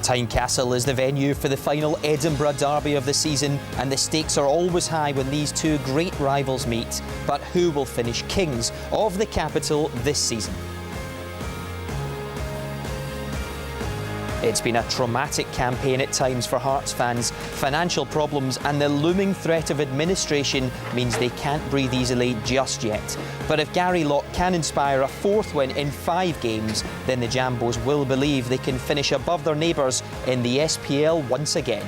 Tynecastle is the venue for the final Edinburgh derby of the season, and the stakes are always high when these two great rivals meet. But who will finish kings of the capital this season? It's been a traumatic campaign at times for Hearts fans. Financial problems and the looming threat of administration means they can't breathe easily just yet. But if Gary Locke can inspire a fourth win in 5 games, then the Jambos will believe they can finish above their neighbours in the SPL once again.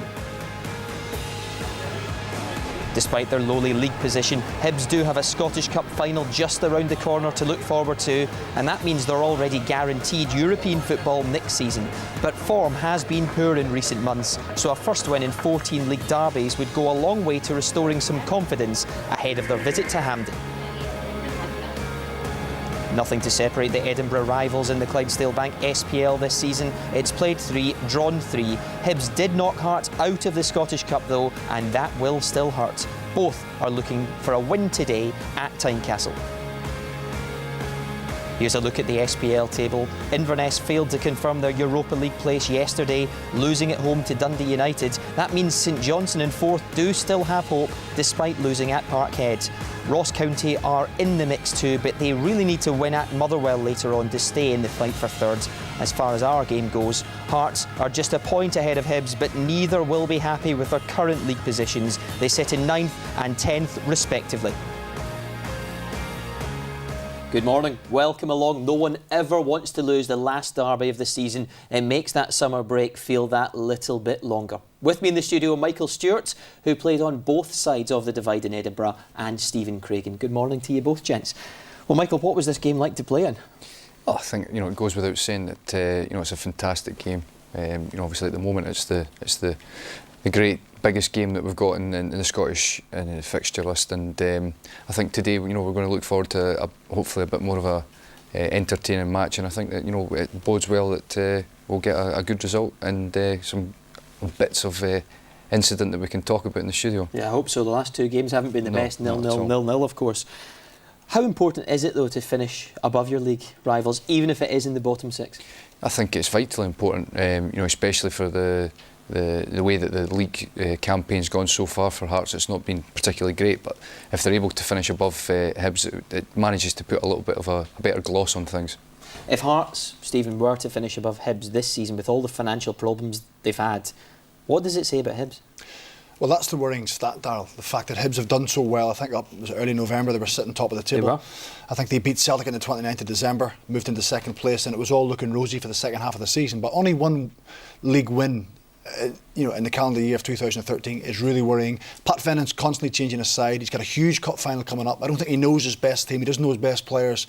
Despite their lowly league position, Hibs do have a Scottish Cup final just around the corner to look forward to, and that means they're already guaranteed European football next season. But form has been poor in recent months, so a first win in 14 league derbies would go a long way to restoring some confidence ahead of their visit to Hampden. Nothing to separate the Edinburgh rivals in the Clydesdale-Bank SPL this season. It's played 3, drawn 3. Hibs did knock Hearts out of the Scottish Cup though, and that will still hurt. Both are looking for a win today at Tynecastle. Here's a look at the SPL table. Inverness failed to confirm their Europa League place yesterday, losing at home to Dundee United. That means St Johnstone in 4th do still have hope, despite losing at Parkhead. Ross County are in the mix too, but they really need to win at Motherwell later on to stay in the fight for 3rd. As far as our game goes, Hearts are just a point ahead of Hibs, but neither will be happy with their current league positions. They sit in 9th and 10th respectively. Good morning, welcome along. No one ever wants to lose the last derby of the season. It makes that summer break feel that little bit longer. With me in the studio, Michael Stewart, who played on both sides of the divide in Edinburgh, and Stephen Craigan. Good morning to you both, gents. Well, Michael, what was this game like to play in? Oh, I think it goes without saying that it's a fantastic game. Obviously at the moment it's the great biggest game that we've got in the Scottish fixture list, and I think today we're going to look forward to hopefully a bit more of a entertaining match, and I think that it bodes well that we'll get a good result and some bits of incident that we can talk about in the studio. Yeah, I hope so. The last 2 games haven't been the best. 0-0, 0-0 of course. How important is it though to finish above your league rivals, even if it is in the bottom 6? I think it's vitally important, especially for the way that the league campaign's gone so far for Hearts. It's not been particularly great, but if they're able to finish above Hibs, it manages to put a little bit of a better gloss on things. If Hearts, Stephen, were to finish above Hibs this season with all the financial problems they've had, what does it say about Hibs? Well, that's the worrying stat, Darryl. The fact that Hibs have done so well. I think up was early November they were sitting top of the table. They were. I think they beat Celtic on the 29th of December, moved into 2nd place, and it was all looking rosy for the second half of the season. But only one league win in the calendar year of 2013 is really worrying. Pat Fennon's constantly changing his side. He's got a huge cup final coming up. I don't think he knows his best team. He doesn't know his best players.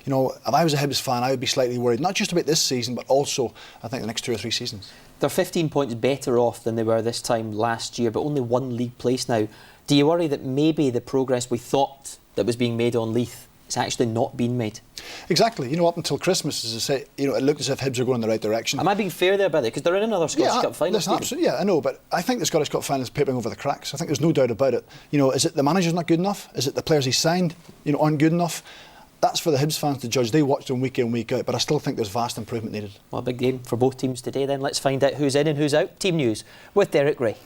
If I was a Hibs fan, I would be slightly worried, not just about this season, but also, I think, the next 2 or 3 seasons. They're 15 points better off than they were this time last year, but only 1 league place now. Do you worry that maybe the progress we thought that was being made on Leith is actually not being made? Exactly. Up until Christmas, as I say, it looked as if Hibs are going in the right direction. Am I being fair there, by the way? Because they're in another Scottish Cup final. Listen, absolutely, I know, but I think the Scottish Cup final is papering over the cracks. I think there's no doubt about it. Is it the manager's not good enough? Is it the players he signed, aren't good enough? That's for the Hibs fans to judge. They watch them week in, week out, but I still think there's vast improvement needed. Well, a big game for both teams today then. Let's find out who's in and who's out. Team News with Derek Ray.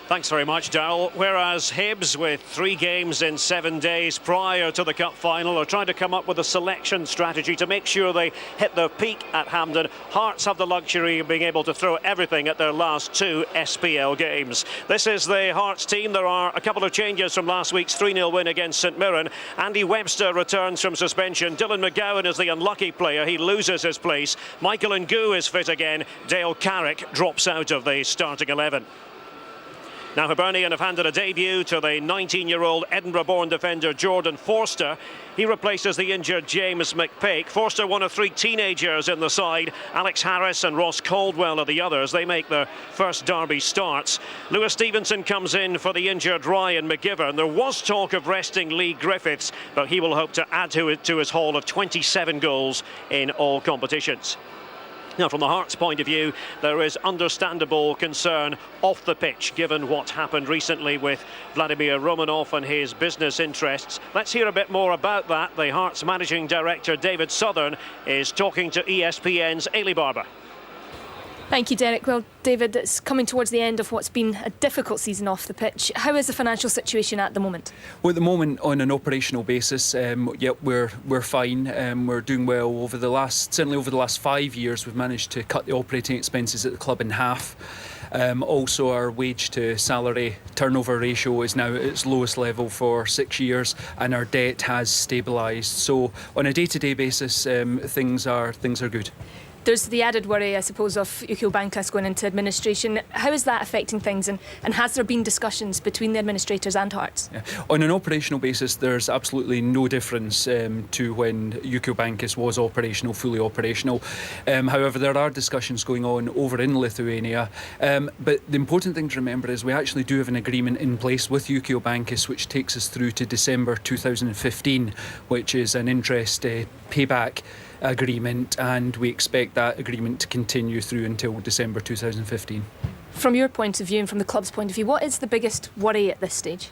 Thanks very much, Darryl. Whereas Hibs, with 3 games in 7 days prior to the Cup final, are trying to come up with a selection strategy to make sure they hit their peak at Hampden, Hearts have the luxury of being able to throw everything at their last 2 SPL games. This is the Hearts team. There are a couple of changes from last week's 3-0 win against St Mirren. Andy Webster returns from suspension. Dylan McGowan is the unlucky player. He loses his place. Michael Ngoo is fit again. Dale Carrick drops out of the starting 11. Now Hibernian have handed a debut to the 19-year-old Edinburgh-born defender Jordan Forster. He replaces the injured James McPake. Forster, one of 3 teenagers in the side. Alex Harris and Ross Caldwell are the others. They make their first derby starts. Lewis Stevenson comes in for the injured Ryan McGivern. There was talk of resting Lee Griffiths, but he will hope to add to his haul of 27 goals in all competitions. Now, from the Hearts' point of view, there is understandable concern off the pitch, given what happened recently with Vladimir Romanov and his business interests. Let's hear a bit more about that. The Hearts' managing director, David Southern, is talking to ESPN's Ailey Barber. Thank you, Derek. Well, David, it's coming towards the end of what's been a difficult season off the pitch. How is the financial situation at the moment? Well, at the moment, on an operational basis, we're fine. We're doing well. Certainly over the last 5 years, we've managed to cut the operating expenses at the club in half. Also, our wage to salary turnover ratio is now at its lowest level for 6 years, and our debt has stabilised. So, on a day-to-day basis, things are good. There's the added worry, I suppose, of Ukio Bankas going into administration. How is that affecting things, and has there been discussions between the administrators and Hearts? Yeah. On an operational basis, there's absolutely no difference to when Ukio Bankas was fully operational. However, there are discussions going on over in Lithuania. But the important thing to remember is we actually do have an agreement in place with Ukio Bankas which takes us through to December 2015, which is an interest payback agreement, and we expect that agreement to continue through until December 2015. From your point of view and from the club's point of view, what is the biggest worry at this stage?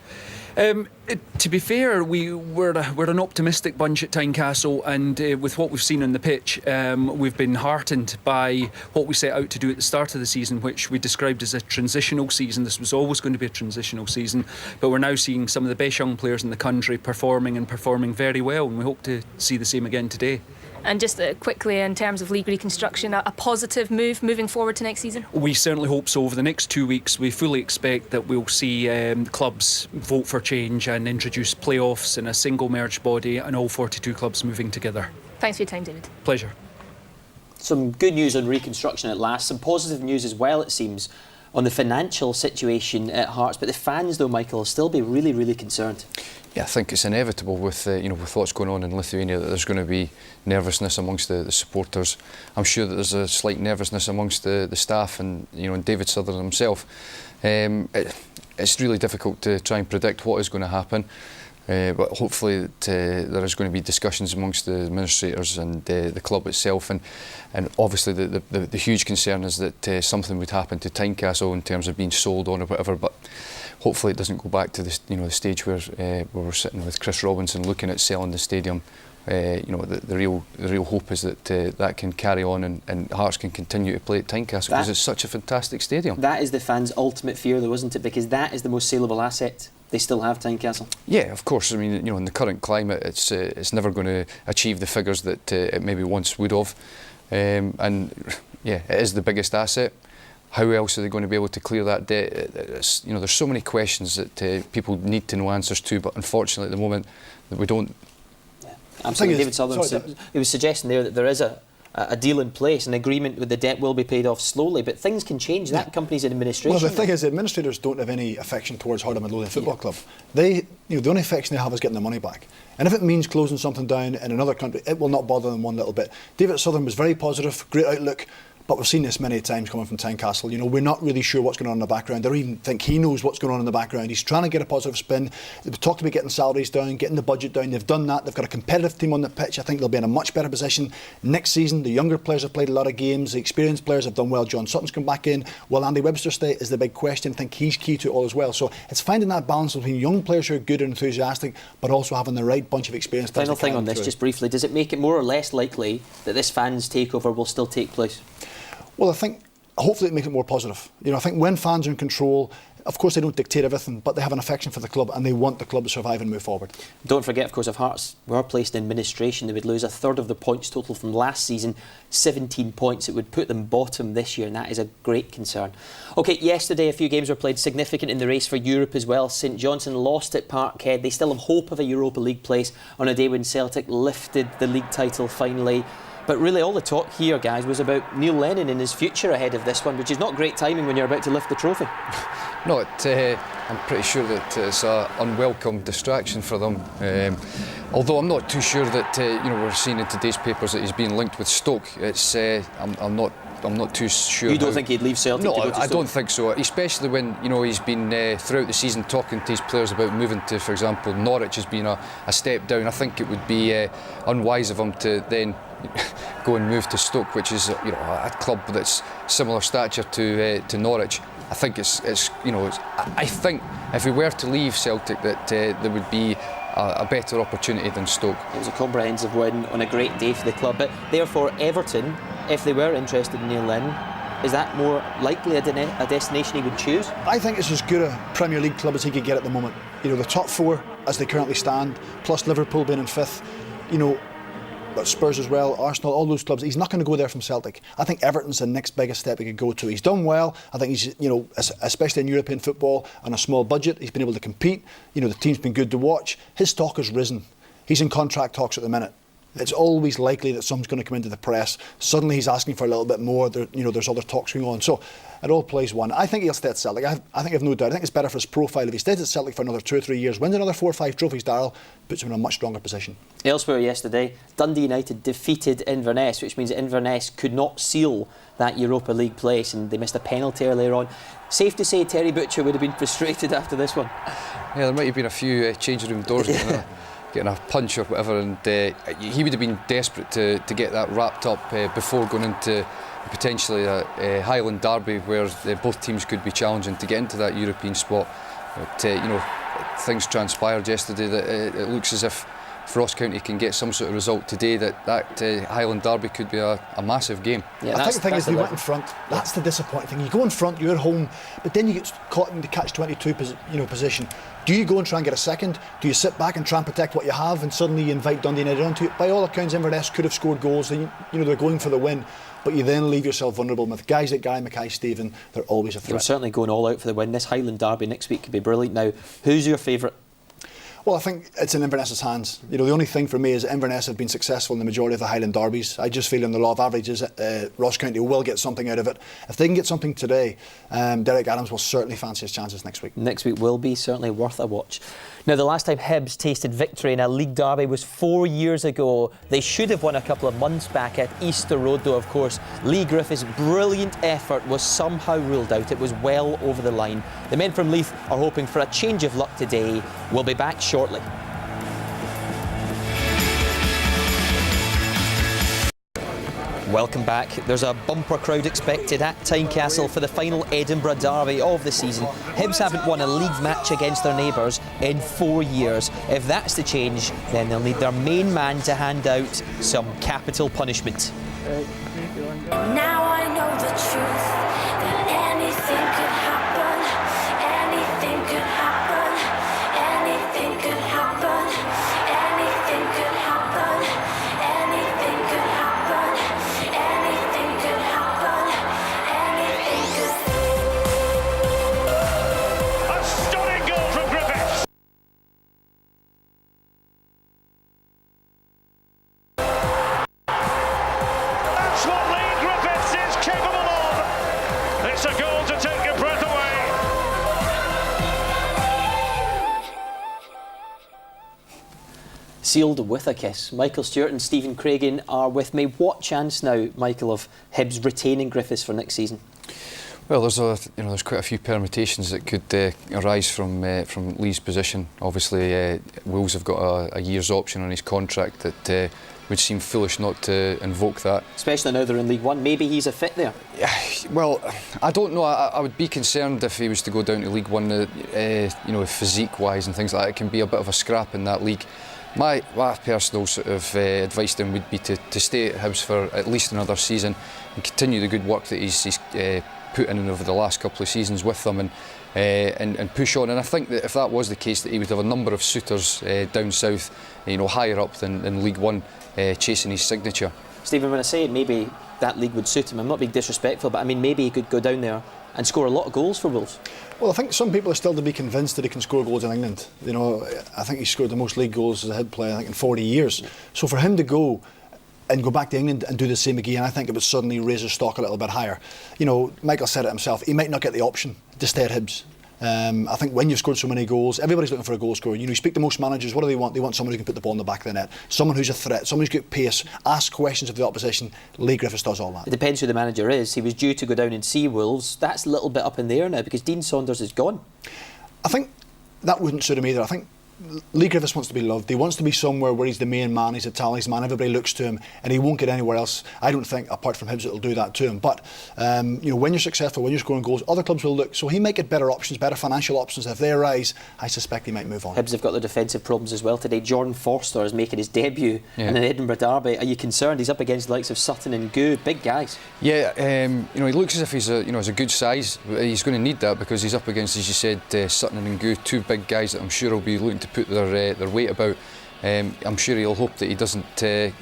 To be fair, we're an optimistic bunch at Tynecastle, and with what we've seen on the pitch, we've been heartened by what we set out to do at the start of the season, which we described as a transitional season. This was always going to be a transitional season, but we're now seeing some of the best young players in the country performing very well, and we hope to see the same again today. And just quickly, in terms of league reconstruction, a positive move moving forward to next season? We certainly hope so. Over the next 2 weeks, we fully expect that we'll see clubs vote for change and introduce playoffs in a single merged body and all 42 clubs moving together. Thanks for your time, David. Pleasure. Some good news on reconstruction at last, some positive news as well, it seems, on the financial situation at Hearts. But the fans, though, Michael, will still be really, really concerned. Yeah, I think it's inevitable with with what's going on in Lithuania that there's going to be nervousness amongst the supporters. I'm sure that there's a slight nervousness amongst the staff and and David Sutherland himself. It's really difficult to try and predict what is going to happen, but hopefully there is going to be discussions amongst the administrators and the club itself, and obviously the huge concern is that something would happen to Tynecastle in terms of being sold on or whatever. But hopefully it doesn't go back to the the stage where we're sitting with Chris Robinson looking at selling the stadium. The real hope is that that can carry on and Hearts can continue to play at Tynecastle because it's such a fantastic stadium. That is the fans' ultimate fear, though, isn't it? Because that is the most saleable asset they still have, Tynecastle. Yeah, of course. I mean, in the current climate, it's never going to achieve the figures that it maybe once would have, and yeah, it is the biggest asset. How else are they going to be able to clear that debt? There's so many questions that people need to know answers to, but unfortunately at the moment that we don't. Yeah, absolutely. David Sutherland, he was suggesting there that there is a deal in place, an agreement with the debt will be paid off slowly, but things can change. That company's in administration. Well, the thing is, the administrators don't have any affection towards Harder Midlothian Football Club. They, the only affection they have is getting their money back. And if it means closing something down in another country, it will not bother them one little bit. David Sutherland was very positive, great outlook. But we've seen this many times coming from Tynecastle. We're not really sure what's going on in the background. They don't even think he knows what's going on in the background. He's trying to get a positive spin. They've talked about getting salaries down, getting the budget down. They've done that. They've got a competitive team on the pitch. I think they'll be in a much better position next season. The younger players have played a lot of games. The experienced players have done well. John Sutton's come back in. Will Andy Webster stay is the big question. I think he's key to it all as well. So it's finding that balance between young players who are good and enthusiastic, but also having the right bunch of experienced players. Final thing on this, just briefly, does it make it more or less likely that this fans' takeover will still take place? Well, I think hopefully it makes it more positive. I think when fans are in control, of course they don't dictate everything, but they have an affection for the club and they want the club to survive and move forward. Don't forget, of course, if Hearts were placed in administration, they would lose a third of the points total from last season, 17 points. It would put them bottom this year, and that is a great concern. OK, yesterday a few games were played significant in the race for Europe as well. St Johnstone lost at Parkhead. They still have hope of a Europa League place on a day when Celtic lifted the league title finally. But really all the talk here, guys, was about Neil Lennon and his future ahead of this one, which is not great timing when you're about to lift the trophy. No, I'm pretty sure that it's an unwelcome distraction for them. Although I'm not too sure that we're seeing in today's papers that he's being linked with Stoke. It's I'm not too sure. You don't think he'd leave Celtic? No, to go to I Stoke? don't think so. Especially when he's been throughout the season talking to his players about moving to, for example, Norwich as being a step down. I think it would be unwise of him to then go and move to Stoke, which is a club that's similar stature to Norwich. I think I think if we were to leave Celtic, that there would be a better opportunity than Stoke. It was a comprehensive win on a great day for the club. But therefore, Everton, if they were interested in Neil Lennon, Is that more likely a destination he would choose? I think it's as good a Premier League club as he could get at the moment. You know, the top four as they currently stand, plus Liverpool being in fifth, you know, but Spurs as well, Arsenal, all those clubs. He's not going to go there from Celtic. I think Everton's the next biggest step he could go to. He's done well. I think he's, you know, especially in European football, on a small budget, he's been able to compete. You know, the team's been good to watch. His stock has risen. He's in contract talks at the minute. It's always likely that someone's going to come into the press. Suddenly he's asking for a little bit more. You know, there's other talks going on. So it all plays one. I think he'll stay at Celtic. I think I've no doubt. I think it's better for his profile if he stays at Celtic for another 2 or 3 years, wins another 4 or 5 trophies, Darryl, puts him in a much stronger position. Elsewhere yesterday, Dundee United defeated Inverness, which means that Inverness could not seal that Europa League place, and they missed a penalty earlier on. Safe to say Terry Butcher would have been frustrated after this one. Yeah, there might have been a few changing room doors getting a punch or whatever, and he would have been desperate to get that wrapped up before going into potentially a Highland derby where both teams could be challenging to get into that European spot. But you know, things transpired yesterday that it looks as if Ross County can get some sort of result today, that Highland derby could be a massive game. Yeah, I think the thing is they went in front. That's the disappointing thing. You go in front, you're at home, but then you get caught in the catch-22 position. Do you go and try and get a second? Do you sit back and try and protect what you have, and suddenly you invite Dundee United onto it? By all accounts, Inverness could have scored goals. You know, they're going for the win, but you then leave yourself vulnerable. With guys like Guy Mackay-Stephen, they're always a threat. They're certainly going all out for the win. This Highland derby next week could be brilliant. Now, who's your favourite? Well, I think it's in Inverness's hands. You know, the only thing for me is Inverness have been successful in the majority of the Highland derbies. I just feel in the law of averages, Ross County will get something out of it. If they can get something today, Derek Adams will certainly fancy his chances next week. Next week will be certainly worth a watch. Now, the last time Hibs tasted victory in a league derby was 4 years ago. They should have won a couple of months back at Easter Road, though, of course. Lee Griffiths' brilliant effort was somehow ruled out. It was well over the line. The men from Leith are hoping for a change of luck today. We'll be back shortly. Welcome back. There's a bumper crowd expected at Tynecastle for the final Edinburgh derby of the season. Hibs haven't won a league match against their neighbours in 4 years. If that's to change, then they'll need their main man to hand out some capital punishment. Now I know the truth, that anything could happen, anything could happen, anything could happen, anything could happen, anything could happen, anything could happen, anything could. A stunning goal from Griffiths. That's what Lee Griffiths is capable of. It's a goal to take your breath away. Sealed with a kiss. Michael Stewart and Stephen Craigan are with me. What chance now, Michael, of Hibs retaining Griffiths for next season? Well, there's quite a few permutations that could arise from Lee's position. Obviously, Wolves have got a year's option on his contract that would seem foolish not to invoke that. Especially now they're in League One. Maybe he's a fit there. Well, I don't know. I would be concerned if he was to go down to League One. You know, physique-wise and things like that, it can be a bit of a scrap in that league. My personal sort of advice to him would be to stay at Hibs for at least another season and continue the good work that he's put in over the last couple of seasons with them and push on. And I think that if that was the case, that he would have a number of suitors down south, you know, higher up than League One, chasing his signature. Stephen, when I say maybe that league would suit him, I'm not being disrespectful, but I mean maybe he could go down there and score a lot of goals for Wolves. Well, I think some people are still to be convinced that he can score goals in England. You know, I think he scored the most league goals as a Hib player, I think, in 40 years. So for him to go back to England and do the same again, I think it would suddenly raise his stock a little bit higher. You know, Michael said it himself, he might not get the option to stay at Hibs. I think when you've scored so many goals, everybody's looking for a goal scorer. You know, you speak to most managers, what do they want? They want someone who can put the ball in the back of the net, someone who's a threat, someone who's got pace, ask questions of the opposition. Lee Griffiths does all that. It depends who the manager is. He was due to go down and see Wolves. That's a little bit up in the air now because Dean Saunders is gone. I think that wouldn't suit him either. I think Lee Griffiths wants to be loved. He wants to be somewhere where he's the main man, he's a talisman, everybody looks to him, and he won't get anywhere else, I don't think, apart from Hibs, that will do that to him. But you know, when you're successful, when you're scoring goals, other clubs will look. So he might get better options, better financial options. If they arise, I suspect he might move on. Hibs have got their defensive problems as well today. Jordan Forster is making his debut in an Edinburgh derby. Are you concerned? He's up against the likes of Sutton and Gu, big guys. Yeah, you know, he looks as if he's a good size. He's going to need that because he's up against, as you said, Sutton and Gu, two big guys that I'm sure will be looking to put their weight about. I'm sure he'll hope that he doesn't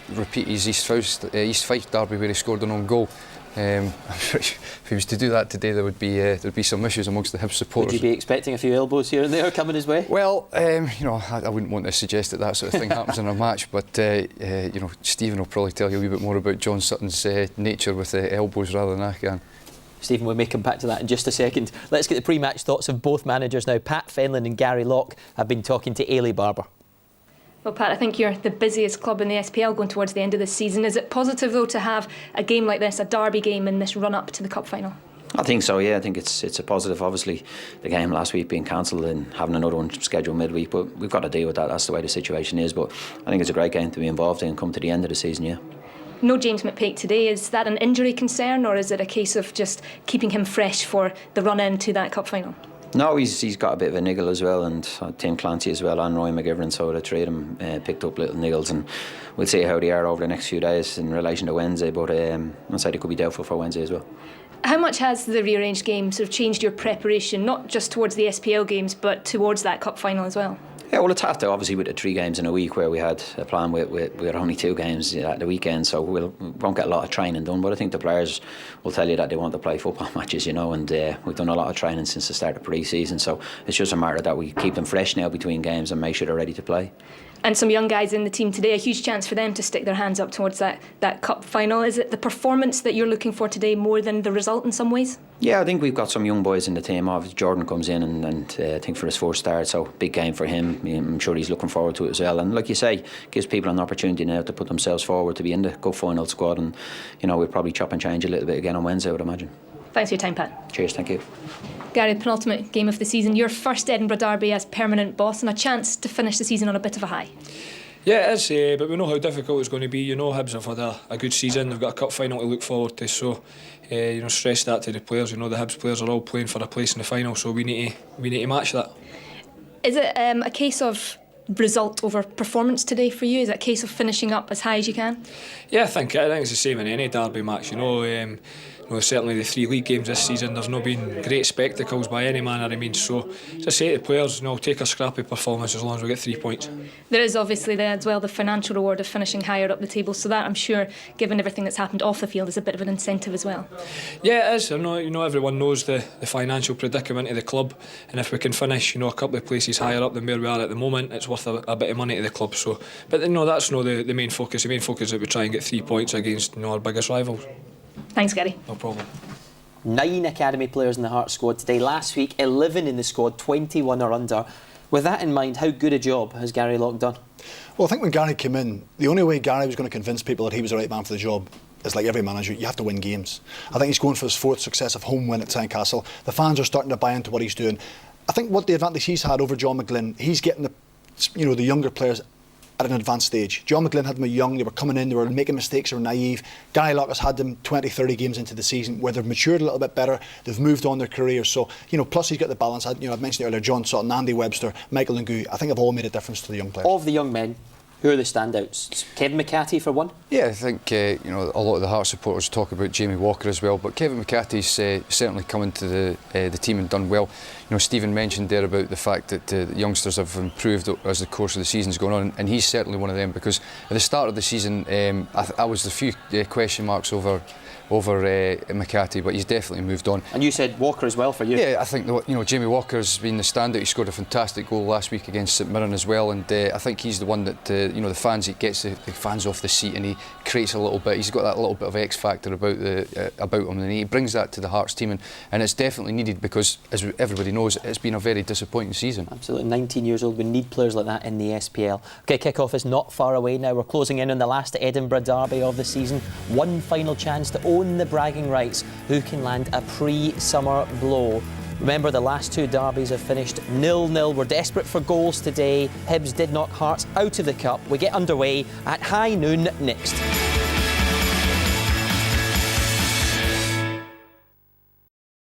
repeat his East Fife derby where he scored an own goal. I'm sure if he was to do that today, there'd be some issues amongst the Hibs supporters. Would you be expecting a few elbows here and there coming his way? Well, you know, I wouldn't want to suggest that sort of thing happens in a match, but you know, Stephen will probably tell you a wee bit more about John Sutton's nature with elbows rather than I can. Stephen, we may come back to that in just a second. Let's get the pre-match thoughts of both managers now. Pat Fenlon and Gary Locke have been talking to Ailey Barber. Well, Pat, I think you're the busiest club in the SPL going towards the end of the season. Is it positive, though, to have a game like this, a derby game, in this run-up to the cup final? I think so, yeah. I think it's a positive. Obviously, the game last week being cancelled and having another one scheduled midweek, but we've got to deal with that. That's the way the situation is. But I think it's a great game to be involved in and come to the end of the season, yeah. No James McPake today. Is that an injury concern, or is it a case of just keeping him fresh for the run-in to that cup final? No, he's got a bit of a niggle as well, and Tim Clancy as well, and Roy McGivern, so the three of them picked up little niggles, and we'll see how they are over the next few days in relation to Wednesday, but I'd say they could be doubtful for Wednesday as well. How much has the rearranged game sort of changed your preparation, not just towards the SPL games, but towards that cup final as well? Yeah, well, it's tough, obviously, with the 3 games in a week where we had a plan with only 2 games at the weekend, so we won't get a lot of training done, but I think the players will tell you that they want to play football matches, you know, and we've done a lot of training since the start of pre-season, so it's just a matter that we keep them fresh now between games and make sure they're ready to play. And some young guys in the team today, a huge chance for them to stick their hands up towards that cup final. Is it the performance that you're looking for today more than the result in some ways? Yeah, I think we've got some young boys in the team. Obviously, Jordan comes in and I think for his first start, so big game for him. I'm sure he's looking forward to it as well. And like you say, gives people an opportunity now to put themselves forward to be in the cup final squad. And you know, we'll probably chop and change a little bit again on Wednesday, I would imagine. Thanks for your time, Pat. Cheers, thank you. Gary, the penultimate game of the season, your first Edinburgh derby as permanent boss, and a chance to finish the season on a bit of a high. Yeah, it is, but we know how difficult it's going to be. You know, Hibs have had a good season. They've got a cup final to look forward to. So, you know, stress that to the players. You know, the Hibs players are all playing for a place in the final. So we need to match that. Is it a case of result over performance today for you? Is it a case of finishing up as high as you can? Yeah, I think it's the same in any derby match. You know, certainly the 3 league games this season, there's not been great spectacles by any manner of means. So, just say to the players, you know, take a scrappy performance as long as we get 3 points. There is obviously as well the financial reward of finishing higher up the table. So that, I'm sure, given everything that's happened off the field, is a bit of an incentive as well. Yeah, it is. I know, you know, everyone knows the financial predicament of the club, and if we can finish, you know, a couple of places higher up than where we are at the moment, it's worth a bit of money to the club. So, but you know, that's not the main focus. The main focus is that we try and get 3 points against, you know, our biggest rivals. Thanks, Gary. No problem. 9 academy players in the Hearts squad today. Last week, 11 in the squad, 21 or under. With that in mind, how good a job has Gary Locke done? Well, I think when Gary came in, the only way Gary was going to convince people that he was the right man for the job is, like every manager, you have to win games. I think he's going for his 4th successive home win at Tynecastle. The fans are starting to buy into what he's doing. I think what the advantage he's had over John McGlynn, he's getting the younger players at an advanced stage. John McGlynn had them young, they were coming in, they were making mistakes, they were naive. Gary Locke has had them 20, 30 games into the season where they've matured a little bit better, they've moved on their careers. So, you know, plus he's got the balance. I've mentioned it earlier, John Sutton, Andy Webster, Michael Ngu, I think have all made a difference to the young players. Of the young men, who are the standouts? Kevin McCarthy for one? Yeah, I think you know, a lot of the Hearts supporters talk about Jamie Walker as well, but Kevin McCarthy's certainly come into the team and done well. You know, Stephen mentioned there about the fact that the youngsters have improved as the course of the season's gone on, and he's certainly one of them, because at the start of the season I was a few question marks over McCarthy, but he's definitely moved on. And you said Walker as well for you? Yeah, I think Jamie Walker's been the standout. He scored a fantastic goal last week against St Mirren as well, and I think he's the one that the fans, he gets the fans off the seat and he creates a little bit. He's got that little bit of X factor about him, and he brings that to the Hearts team, and it's definitely needed because, as everybody knows, it's been a very disappointing season. Absolutely, 19 years old. We need players like that in the SPL. Okay, kick-off is not far away now. We're closing in on the last Edinburgh derby of the season. One final chance to own the bragging rights. Who can land a pre-summer blow? Remember, the last two derbies have finished 0-0. We're desperate for goals today. Hibs did knock Hearts out of the cup. We get underway at high noon next.